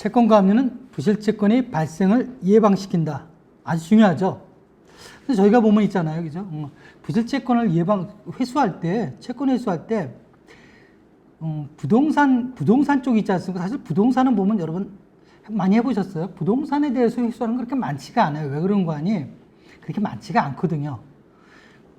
채권과 압류는 부실채권의 발생을 예방시킨다. 아주 중요하죠. 근데 저희가 보면 있잖아요. 그죠? 부실채권을 회수할 때, 채권 회수할 때, 부동산 쪽이 있지 않습니까? 사실 부동산은 보면 여러분 많이 해보셨어요? 부동산에 대해서 회수하는 건 그렇게 많지가 않아요. 왜 그런 거 아니? 그렇게 많지가 않거든요.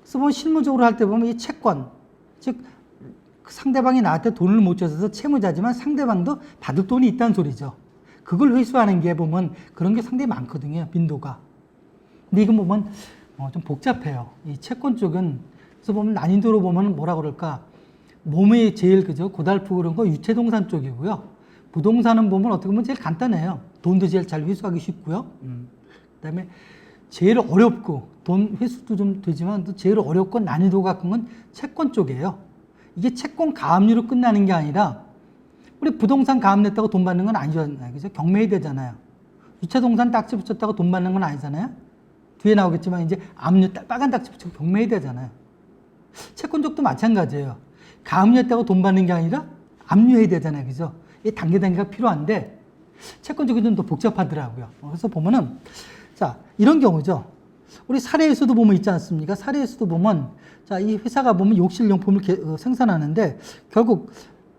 그래서 뭐 실무적으로 할 때 보면 이 채권, 즉, 상대방이 나한테 돈을 못 줘서 채무자지만 상대방도 받을 돈이 있다는 소리죠. 그걸 회수하는 게 보면 그런 게 상당히 많거든요. 빈도가. 근데 이건 보면 좀 복잡해요. 이 채권 쪽은 그래서 보면 난이도로 보면 뭐라 그럴까? 몸이 제일 그죠? 고달프고 그런 거 유체동산 쪽이고요. 부동산은 보면 어떻게 보면 제일 간단해요. 돈도 제일 잘 회수하기 쉽고요. 그다음에 제일 어렵고 돈 회수도 좀 되지만 또 제일 어렵고 난이도가 큰 건 채권 쪽이에요. 이게 채권 가압류로 끝나는 게 아니라 우리 부동산 가압 냈다고 돈 받는 건 아니잖아요. 그죠? 경매이 되잖아요. 유체동산 딱지 붙였다고 돈 받는 건 아니잖아요. 뒤에 나오겠지만 이제 압류 빨간 딱지 붙이고 경매이 되잖아요. 채권 쪽도 마찬가지예요. 가압류했다고 돈 받는 게 아니라 압류해야 되잖아요. 그죠? 이 단계가 필요한데 채권 쪽이 좀 더 복잡하더라고요. 그래서 보면은 자, 이런 경우죠. 우리 사례에서도 보면 있지 않습니까? 사례에서도 보면 자, 이 회사가 보면 욕실용품을 생산하는데 결국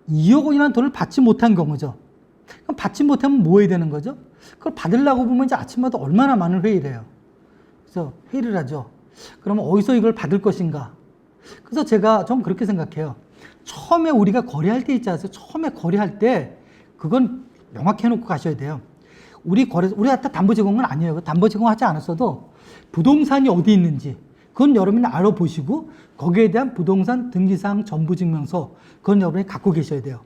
2억 원이라는 돈을 받지 못한 경우죠. 그럼 받지 못하면 뭐 해야 되는 거죠? 그걸 받으려고 보면 이제 아침마다 얼마나 많은 회의를 해요. 그래서 회의를 하죠. 그러면 어디서 이걸 받을 것인가? 그래서 제가 좀 그렇게 생각해요. 처음에 우리가 거래할 때 있지 않습니까? 처음에 거래할 때 그건 명확히 해놓고 가셔야 돼요. 우리한테 담보 제공은 아니에요. 담보 제공하지 않았어도 부동산이 어디 있는지 그건 여러분이 알아보시고 거기에 대한 부동산 등기사항 전부증명서 그건 여러분이 갖고 계셔야 돼요.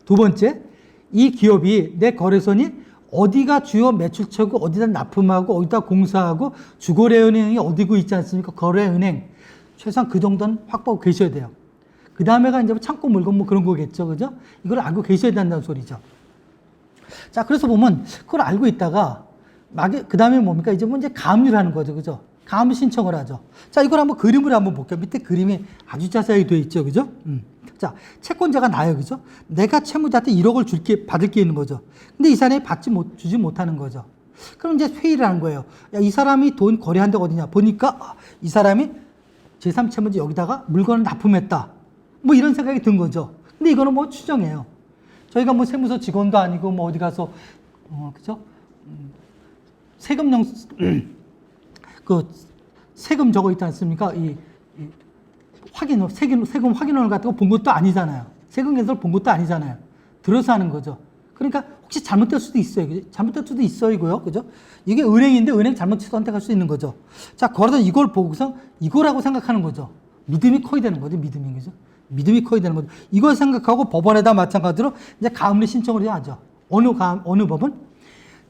두 번째, 이 기업이 내 거래선이 어디가 주요 매출처고 어디다 납품하고 어디다 공사하고 주거래은행이 어디고 있지 않습니까? 거래은행 최소한 그 정도는 확보하고 계셔야 돼요. 그 다음에가 이제 창고 물건 뭐 그런 거겠죠. 그죠? 이걸 알고 계셔야 된다는 소리죠. 자, 그래서 보면 그걸 알고 있다가 그 다음에 뭡니까? 이제 뭐 이제 가압류를 하는 거죠. 그죠? 가압류 신청을 하죠. 자, 이걸 한번 그림으로 한번 볼게요. 밑에 그림이 아주 자세하게 되어 있죠. 그죠? 자, 채권자가 나요. 그죠? 내가 채무자한테 1억을 받을 게 있는 거죠. 근데 이 사람이 주지 못하는 거죠. 그럼 이제 회의를 하는 거예요. 야, 이 사람이 돈 거래한 데가 어디냐? 보니까 이 사람이 제3채무자 여기다가 물건을 납품했다. 뭐 이런 생각이 든 거죠. 근데 이거는 뭐 추정이에요. 저희가 뭐 세무서 직원도 아니고 뭐 어디 가서 그죠? 세금 저거 있지 않습니까? 세금 확인원을 갖다가 본 것도 아니잖아요. 세금 계산을 본 것도 아니잖아요. 들어서 하는 거죠. 그러니까 혹시 잘못될 수도 있어요. 그죠? 잘못될 수도 있어요고요. 그죠? 이게 은행인데 은행 잘못 선택할 수 있는 거죠. 자, 그러다 이걸 보고서 이거라고 생각하는 거죠. 믿음이 커야 되는 거죠. 믿음이. 그죠? 믿음이 커야 되는 거죠. 이걸 생각하고 법원에다 마찬가지로 이제 가압류 신청을 해야 하죠. 어느 법원?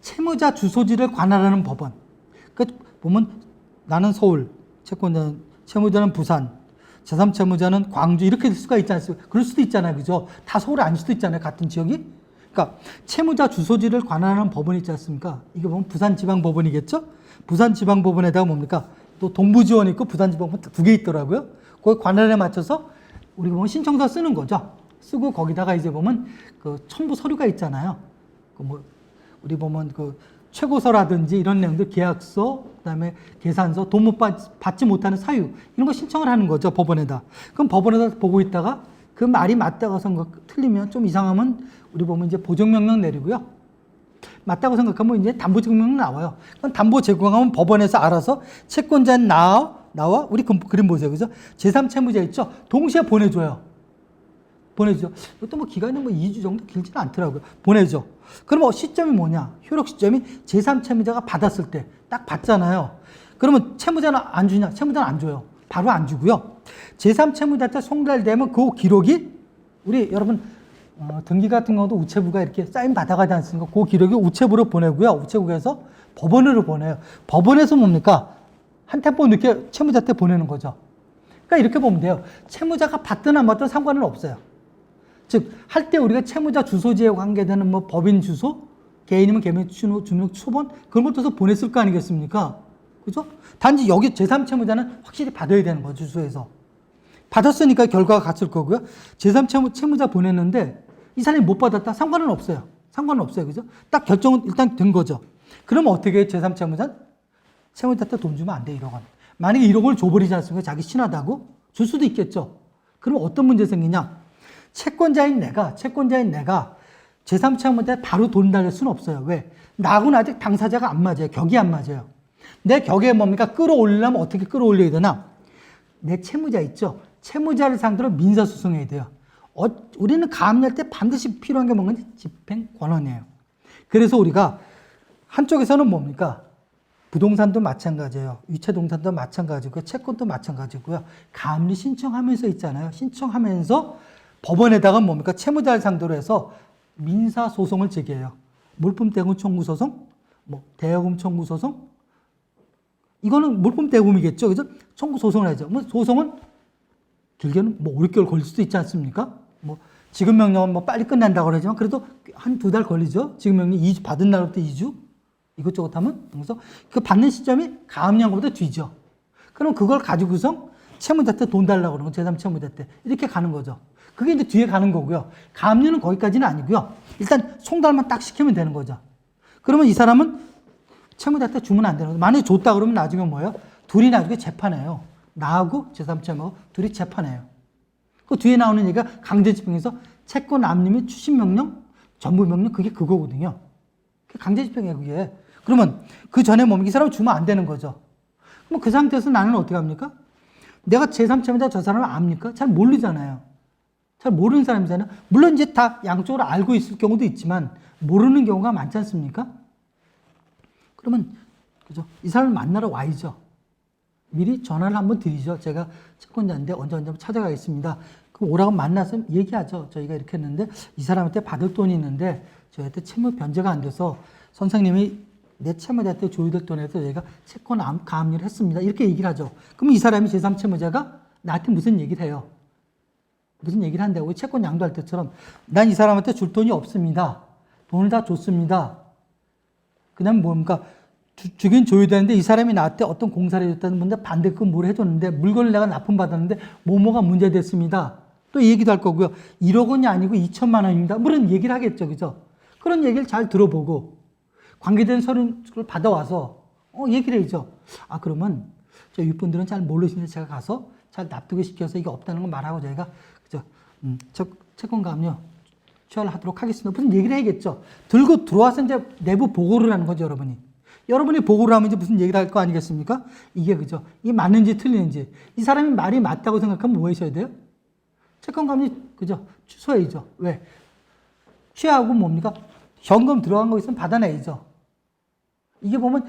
채무자 주소지를 관할하는 법원. 그러니까 보면 나는 서울, 채무자는 부산, 제3채무자는 광주 이렇게 될 수가 있지 않습니까? 그럴 수도 있잖아요. 그죠? 다 서울이 아닐 수도 있잖아요. 같은 지역이. 그러니까 채무자 주소지를 관할하는 법원이 있지 않습니까? 이게 보면 부산지방법원이겠죠? 부산지방법원에다가 뭡니까? 또 동부지원이 있고 부산지방법원 두 개 있더라고요. 거기 관할에 맞춰서 우리가 보면 신청서 쓰는 거죠. 쓰고 거기다가 이제 보면 그 첨부 서류가 있잖아요. 우리 보면 그 최고서라든지 이런 내용들 계약서, 그다음에 계산서, 돈 못 받지 못하는 사유 이런 거 신청을 하는 거죠. 법원에다. 그럼 법원에다 보고 있다가 그 말이 맞다고 틀리면 좀 이상하면 우리 보면 이제 보정명령 내리고요. 맞다고 생각하면 이제 담보증명령 나와요. 그럼 담보 제공하면 법원에서 알아서 채권자는 나와 우리 그림 보세요. 그죠? 제3채무자 있죠? 동시에 보내줘요. 이것도 뭐 기간이 뭐 2주 정도 길지는 않더라고요. 보내줘. 그러면 시점이 뭐냐? 효력 시점이 제3채무자가 받았을 때 딱 받잖아요. 그러면 채무자는 안 주냐? 채무자는 안 줘요. 바로 안 주고요. 제3채무자한테 송달되면 그 기록이 우리 여러분 등기 같은 경우도 우체부가 이렇게 사인 받아가지 않습니까? 그 기록이 우체부로 보내고요. 우체국에서 법원으로 보내요. 법원에서 뭡니까? 한 템포 늦게 채무자한테 보내는 거죠. 그러니까 이렇게 보면 돼요. 채무자가 받든 안 받든 상관은 없어요. 즉, 할 때 우리가 채무자 주소지에 관계되는 뭐 법인 주소, 개인이면 개인 주민등록 초본, 그런 걸 떠서 보냈을 거 아니겠습니까? 그죠? 단지 여기 제3채무자는 확실히 받아야 되는 거죠, 주소에서. 받았으니까 결과가 같을 거고요. 제3채무자 보냈는데 이 사람이 못 받았다? 상관은 없어요. 상관은 없어요. 그죠? 딱 결정은 일단 된 거죠. 그러면 어떻게 해요? 제3채무자는? 채무자한테 돈 주면 안 돼, 1억 원. 만약에 1억을 줘버리지 않습니까? 자기 친하다고? 줄 수도 있겠죠. 그럼 어떤 문제 생기냐? 채권자인 내가 제3채무자에 바로 돈 달릴 수는 없어요. 왜? 나하고는 아직 당사자가 안 맞아요. 격이 안 맞아요. 내 격에 뭡니까? 끌어올리려면 어떻게 끌어올려야 되나? 내 채무자 있죠? 채무자를 상대로 민사소송해야 돼요. 우리는 가압류할 때 반드시 필요한 게 뭔지 집행권한이에요. 그래서 우리가 한쪽에서는 뭡니까? 부동산도 마찬가지예요. 유체동산도 마찬가지고요. 채권도 마찬가지고요. 가압류 신청하면서 있잖아요. 신청하면서 법원에다가 뭡니까? 채무자를 상대로 해서 민사소송을 제기해요. 물품대금 청구소송, 대여금 청구소송. 이거는 물품대금이겠죠. 그죠? 청구소송을 하죠. 소송은 길게는 5, 6개월 걸릴 수도 있지 않습니까? 지급명령은 빨리 끝난다고 그러지만 그래도 한 2달 걸리죠. 지급명령 2주 받은 날부터 2주 이것저것 하면. 그래서 그 받는 시점이 가압류보다 뒤죠. 그럼 그걸 가지고서 채무자 돈 달라고 그러는 거, 제3채무자 때 이렇게 가는 거죠. 그게 이제 뒤에 가는 거고요. 가압류는 거기까지는 아니고요. 일단 송달만 딱 시키면 되는 거죠. 그러면 이 사람은 채무자한테 주면 안 되는 거죠. 만약에 줬다 그러면 나중에 뭐예요? 둘이 나중에 재판해요. 나하고 제3채무 둘이 재판해요. 그 뒤에 나오는 얘기가 강제집행에서 채권 압류 및 추심명령, 전부명령 그게 그거거든요. 그게 강제집행이에요, 그게. 그러면 그 전에 이 사람 주면 안 되는 거죠. 그럼 그 상태에서 나는 어떻게 합니까? 내가 제3채무자 저 사람을 압니까? 잘 모르잖아요. 잘 모르는 사람이잖아요. 물론 이제 다 양쪽으로 알고 있을 경우도 있지만 모르는 경우가 많지 않습니까? 그러면 그죠? 이 사람을 만나러 와야죠. 미리 전화를 한번 드리죠. 제가 채권자인데 언제 한번 찾아가겠습니다. 그럼 오라고 만나서 얘기하죠. 저희가 이렇게 했는데 이 사람한테 받을 돈이 있는데 저희한테 채무 변제가 안 돼서 선생님이 내 채무자한테 조율될 돈에서 저희가 채권 가압류를 했습니다. 이렇게 얘기를 하죠. 그럼 이 사람이 제3채무자가 나한테 무슨 얘기를 해요? 무슨 얘기를 한다고? 채권 양도할 때처럼 난 이 사람한테 줄 돈이 없습니다. 돈을 다 줬습니다. 그 다음에 뭡니까? 주긴 조율되는데 이 사람이 나한테 어떤 공사를 해줬다는 건데 반대급 뭘 해줬는데 물건을 내가 납품받았는데 뭐뭐가 문제됐습니다. 또 얘기도 할 거고요. 1억 원이 아니고 2천만 원입니다. 그런 얘기를 하겠죠. 그죠? 그런 얘기를 잘 들어보고 관계된 서류를 받아와서 얘기를 해야죠. 아 그러면 저 윗분들은 잘 모르시는데 제가 가서 잘 납득을 시켜서 이게 없다는 걸 말하고 저희가 그죠? 채권 가압류 취하를 하도록 하겠습니다. 무슨 얘기를 해야겠죠. 들고 들어와서 이제 내부 보고를 하는 거죠, 여러분이. 여러분이 보고를 하면 이제 무슨 얘기를 할 거 아니겠습니까? 이게 그죠? 이게 맞는지 틀리는지. 이 사람이 말이 맞다고 생각하면 뭐 하셔야 돼요? 채권 가압류 그죠? 취소해야죠. 왜? 취하고 뭡니까? 현금 들어간 거 있으면 받아내야죠. 이게 보면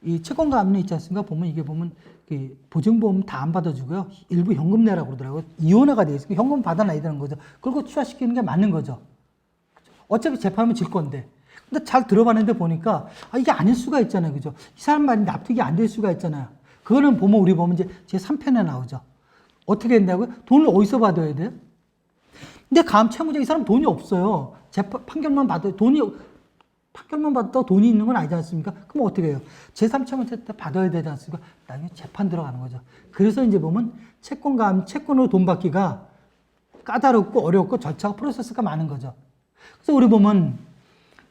이 채권 가압류 있지 않습니까? 보면 이게 보면 그 보증보험 다 안 받아주고요. 일부 현금 내라고 그러더라고요. 이혼화가 돼 있으니까 현금 받아내야 되는 거죠. 그리고 취하시키는 게 맞는 거죠. 어차피 재판하면 질 건데. 근데 잘 들어봤는데 보니까 이게 아닐 수가 있잖아요. 그죠? 이 사람 말이 납득이 안 될 수가 있잖아요. 그거는 보면 우리 보면 이제 제 3편에 나오죠. 어떻게 된다고요? 돈을 어디서 받아야 돼요? 근데 가압 채무자 이 사람 돈이 없어요. 판결만 받아요. 판결만 받았다고 돈이 있는 건 아니지 않습니까? 그럼 어떻게 해요? 제3채무자 때 받아야 되지 않습니까? 나중에 재판 들어가는 거죠. 그래서 이제 보면 채권으로 돈 받기가 까다롭고 어렵고 절차가 프로세스가 많은 거죠. 그래서 우리 보면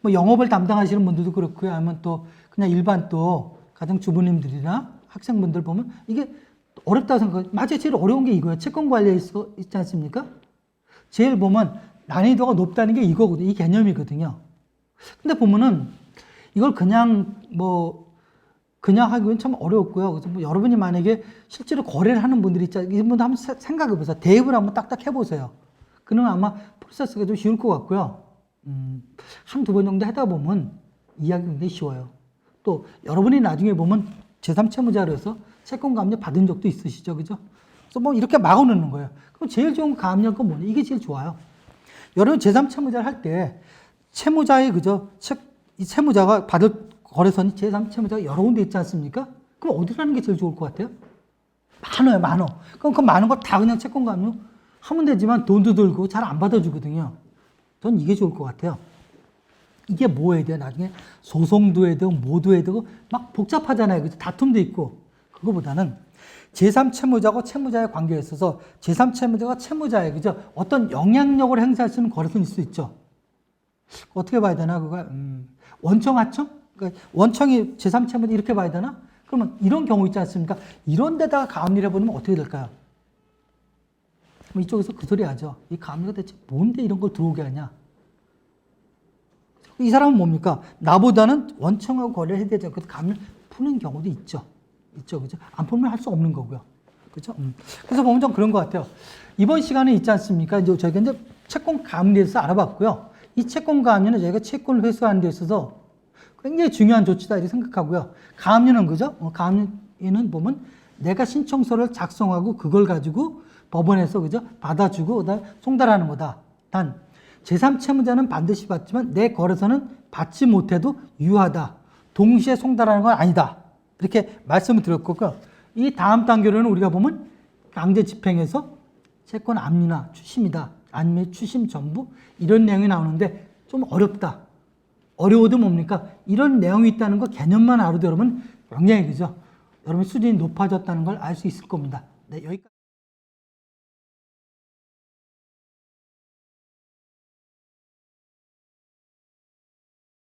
영업을 담당하시는 분들도 그렇고요. 아니면 또 그냥 일반 또 가정주부님들이나 학생분들 보면 이게 어렵다고 생각해요. 맞아요. 제일 어려운 게 이거예요. 채권 관리에 있지 않습니까? 제일 보면 난이도가 높다는 게 이거거든요. 이 개념이거든요. 근데 보면은 이걸 그냥 하기엔 참 어렵고요. 그래서 여러분이 만약에 실제로 거래를 하는 분들이 있잖아요. 이분들 한번 생각해 보세요. 대입을 한번 딱딱 해보세요. 그러면 아마 프로세스가 좀 쉬울 것 같고요. 한두 번 정도 하다 보면 이해하기 굉장히 쉬워요. 또 여러분이 나중에 보면 제3채무자로 해서 채권 가압류 받은 적도 있으시죠. 그죠? 그래서 이렇게 막아놓는 거예요. 그럼 제일 좋은 가압류가 뭐냐? 이게 제일 좋아요. 여러분 제3채무자를 할 때 채무자의 그죠? 이 채무자가 받을 거래선이 제3채무자가 여러 군데 있지 않습니까? 그럼 어디로 하는 게 제일 좋을 것 같아요? 많아요. 그럼 그 많은 걸 다 그냥 채권 가압류 하면 되지만 돈도 들고 잘 안 받아주거든요. 전 이게 좋을 것 같아요. 이게 뭐 해야 돼요? 나중에 소송도 해야 되고 뭐도 해야 되고 막 복잡하잖아요. 그죠? 다툼도 있고. 그거보다는 제3채무자하고 채무자의 관계에 있어서 제3채무자가 채무자의 그죠? 어떤 영향력을 행사할 수 있는 거래선일 수 있죠. 어떻게 봐야 되나 그거 원청 하청? 그러니까 원청이 제3채무자 이렇게 봐야 되나? 그러면 이런 경우 있지 않습니까? 이런 데다가 가압류를 해버리면 어떻게 될까요? 그럼 이쪽에서 그 소리 하죠. 이 가압류가 대체 뭔데 이런 걸 들어오게 하냐? 이 사람은 뭡니까? 나보다는 원청하고 거래를 해야 되죠. 그래서 가압류를 푸는 경우도 있죠. 있죠. 그죠? 안 풀면 할 수 없는 거고요. 그죠? 그래서 보면 좀 그런 것 같아요. 이번 시간에 있지 않습니까? 이제 저희가 이제 채권 가압류에 대해서 알아봤고요. 이 채권 가압류는 저희가 채권을 회수하는 데 있어서 굉장히 중요한 조치다 이렇게 생각하고요. 가압류는 그죠? 가압류는 보면 내가 신청서를 작성하고 그걸 가지고 법원에서 그죠? 받아주고 그다음에 송달하는 거다. 단 제3채무자는 반드시 받지만 내 거래소는 받지 못해도 유효하다. 동시에 송달하는 건 아니다. 이렇게 말씀을 드렸고요. 이 다음 단계로는 우리가 보면 강제 집행에서 채권 압류나 추심이다. 아니면 추심 전부 이런 내용이 나오는데 좀 어렵다. 어려워도 뭡니까? 이런 내용이 있다는 거 개념만 알아도 여러분 굉장히 그죠? 여러분 수준이 높아졌다는 걸 알 수 있을 겁니다. 네, 여기까지.